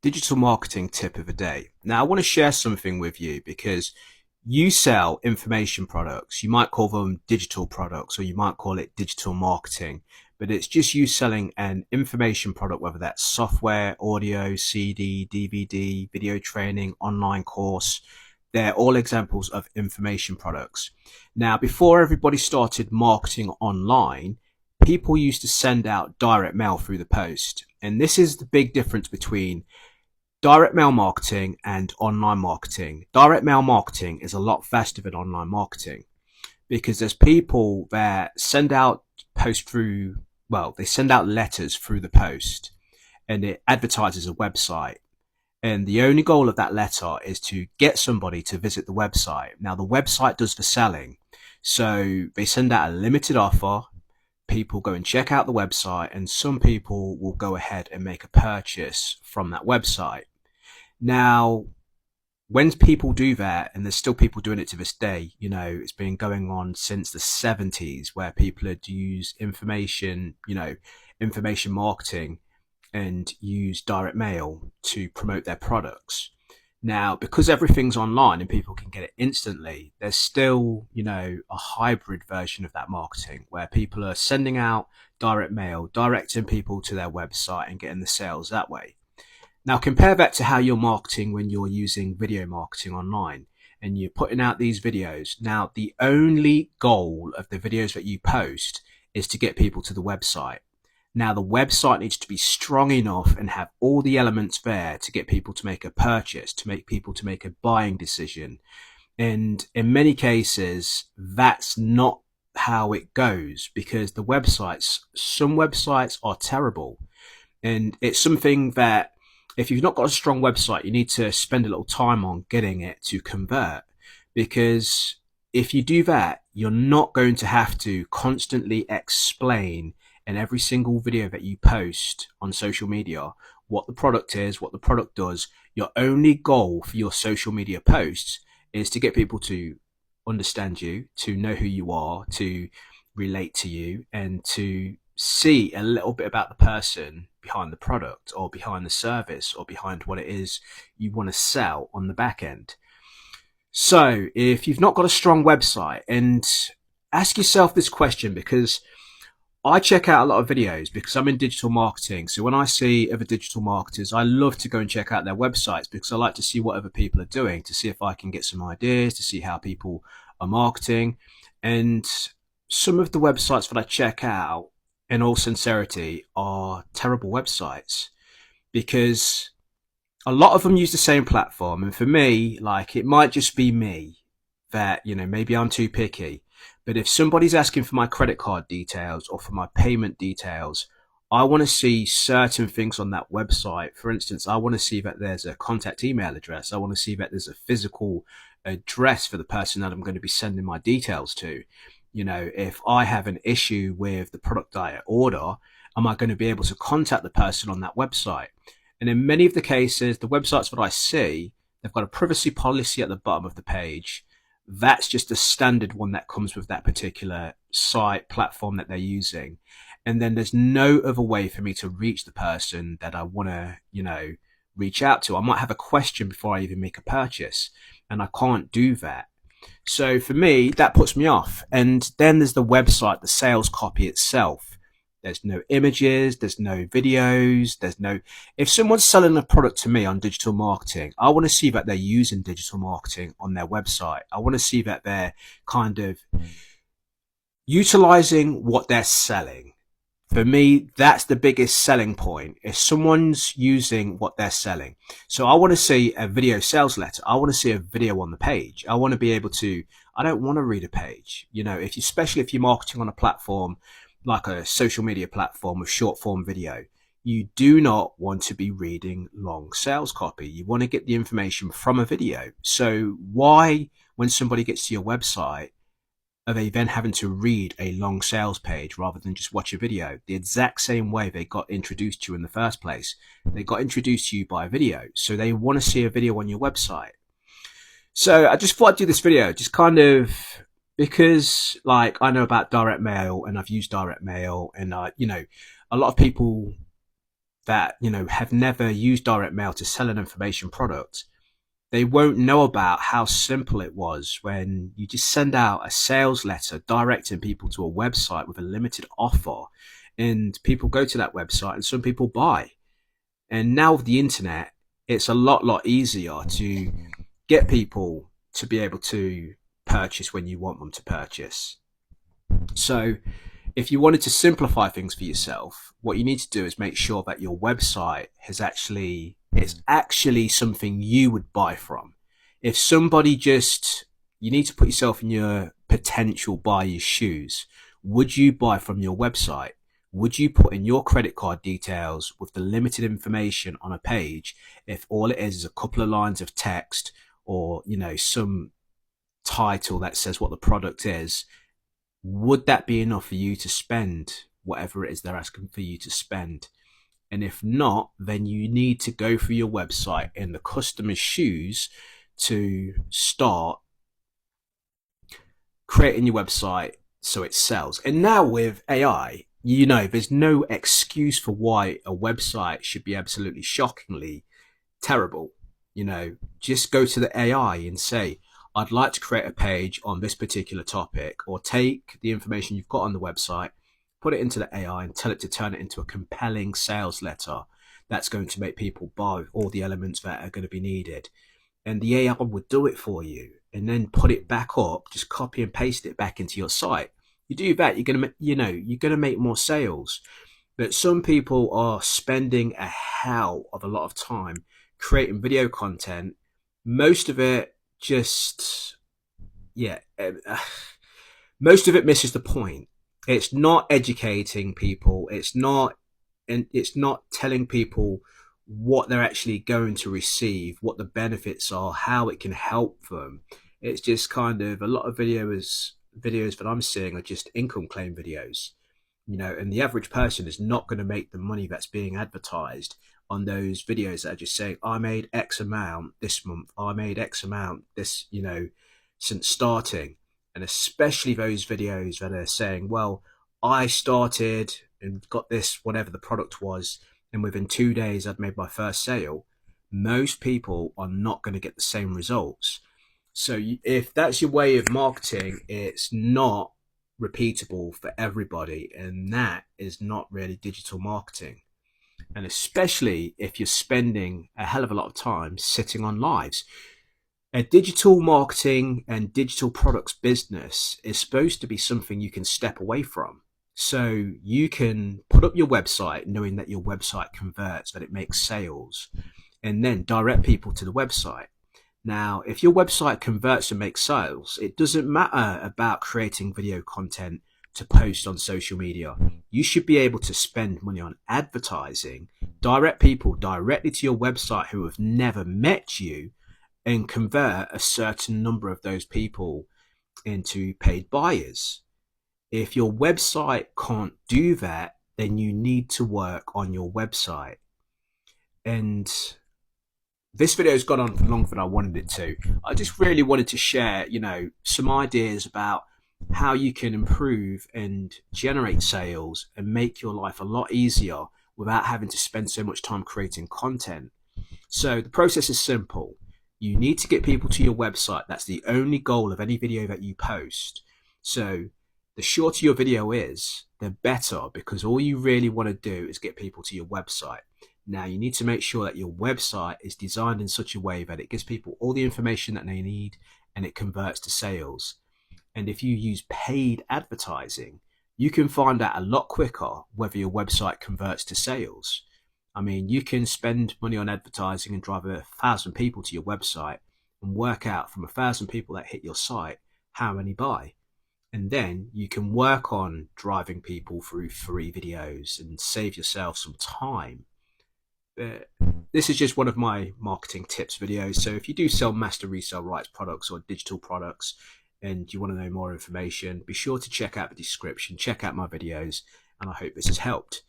Digital marketing tip of the day. Now, I want to share something with you because you sell information products. You might call them digital products or you might call it digital marketing, but it's just you selling an information product, whether that's software, audio, CD, DVD, video training, online course. They're all examples of information products. Now, before everybody started marketing online, people used to send out direct mail through the post. And this is the big difference between direct mail marketing and online marketing. Direct mail marketing is a lot faster than online marketing because there's people that send out post through, well, they send out letters through the post and it advertises a website. And the only goal of that letter is to get somebody to visit the website. Now, the website does the selling. So they send out a limited offer. People go and check out the website, and some people will go ahead and make a purchase from that website. Now, when people do that, and there's still people doing it to this day, it's been going on since the 70s where people had used information marketing and use direct mail to promote their products. Now, because everything's online and people can get it instantly, there's still, a hybrid version of that marketing where people are sending out direct mail, directing people to their website and getting the sales that way. Now, compare that to how you're marketing when you're using video marketing online and you're putting out these videos. Now, the only goal of the videos that you post is to get people to the website. Now, the website needs to be strong enough and have all the elements there to get people to make a purchase, to make people to make a buying decision. And in many cases, that's not how it goes because some websites are terrible. And it's something that if you've not got a strong website, you need to spend a little time on getting it to convert, because if you do that, you're not going to have to constantly explain in every single video that you post on social media what the product is, what the product does. Your only goal for your social media posts is to get people to understand you, to know who you are, to relate to you, and to see a little bit about the person behind the product or behind the service or behind what it is you want to sell on the back end. So if you've not got a strong website, and ask yourself this question, because I check out a lot of videos because I'm in digital marketing. So when I see other digital marketers, I love to go and check out their websites because I like to see what other people are doing, to see if I can get some ideas, to see how people are marketing. And some of the websites that I check out, in all sincerity, are terrible websites because a lot of them use the same platform. And for me, it might just be me that, maybe I'm too picky. But if somebody's asking for my credit card details or for my payment details, I want to see certain things on that website. For instance, I want to see that there's a contact email address. I want to see that there's a physical address for the person that I'm going to be sending my details to. If I have an issue with the product I order, am I going to be able to contact the person on that website? And in many of the cases, the websites that I see, they've got a privacy policy at the bottom of the page. That's just a standard one that comes with that particular site platform that they're using. And then there's no other way for me to reach the person that I want to, reach out to. I might have a question before I even make a purchase, and I can't do that. So for me, that puts me off. And then there's the website, the sales copy itself. There's no images, there's no videos, if someone's selling a product to me on digital marketing, I want to see that they're using digital marketing on their website. I want to see that they're kind of utilizing what they're selling. For me, that's the biggest selling point. If someone's using what they're selling. So I want to see a video sales letter. I want to see a video on the page. I want to be able to, I don't want to read a page. Especially if you're marketing on a platform like a social media platform with short form video, you do not want to be reading long sales copy. You want to get the information from a video. So why, when somebody gets to your website, are they then having to read a long sales page rather than just watch a video? The exact same way they got introduced to you in the first place. They got introduced to you by a video. So they want to see a video on your website. So I just thought I'd do this video just kind of because I know about direct mail and I've used direct mail, and a lot of people that, have never used direct mail to sell an information product, they won't know about how simple it was when you just send out a sales letter directing people to a website with a limited offer, and people go to that website and some people buy. And now with the internet, it's a lot easier to get people to be able to purchase when you want them to purchase. So if you wanted to simplify things for yourself, what you need to do is make sure that your website is actually something you would buy from. If somebody just, you need to put yourself in your potential buyer's shoes. Would you buy from your website? Would you put in your credit card details with the limited information on a page if all it is a couple of lines of text, or, some title that says what the product is? Would that be enough for you to spend whatever it is they're asking for you to spend? And if not, then you need to go through your website in the customer's shoes to start creating your website so it sells. And now with AI, there's no excuse for why a website should be absolutely shockingly terrible. Just go to the AI and say, I'd like to create a page on this particular topic, or take the information you've got on the website, put it into the AI and tell it to turn it into a compelling sales letter that's going to make people buy all the elements that are going to be needed. And the AI would do it for you and then put it back up, just copy and paste it back into your site. You do that, you're going to make more sales. But some people are spending a hell of a lot of time creating video content. Most of it just, most of it misses the point. It's not educating people. It's not telling people what they're actually going to receive, what the benefits are, how it can help them. It's just kind of, a lot of videos that I'm seeing are just income claim videos, and the average person is not going to make the money that's being advertised on those videos that are just saying, I made X amount this month, I made X amount this, since starting. And especially those videos that are saying, well, I started and got this, whatever the product was, and within 2 days I'd made my first sale. Most people are not going to get the same results. So if that's your way of marketing, it's not repeatable for everybody, and that is not really digital marketing. And especially if you're spending a hell of a lot of time sitting on lives. A digital marketing and digital products business is supposed to be something you can step away from. So you can put up your website knowing that your website converts, that it makes sales, and then direct people to the website. Now, if your website converts and makes sales, it doesn't matter about creating video content to post on social media. You should be able to spend money on advertising, direct people directly to your website who have never met you, and convert a certain number of those people into paid buyers. If your website can't do that, then you need to work on your website. And this video has gone on for longer than I wanted it to. I just really wanted to share, some ideas about how you can improve and generate sales and make your life a lot easier without having to spend so much time creating content. So the process is simple. You need to get people to your website. That's the only goal of any video that you post. So the shorter your video is, the better, because all you really want to do is get people to your website. Now, you need to make sure that your website is designed in such a way that it gives people all the information that they need and it converts to sales. And if you use paid advertising, you can find out a lot quicker whether your website converts to sales. I mean, you can spend money on advertising and drive 1,000 people to your website and work out from 1,000 people that hit your site how many buy. And then you can work on driving people through free videos and save yourself some time. But this is just one of my marketing tips videos. So if you do sell Master Resell Rights products or digital products and you want to know more information, be sure to check out the description, check out my videos, and I hope this has helped.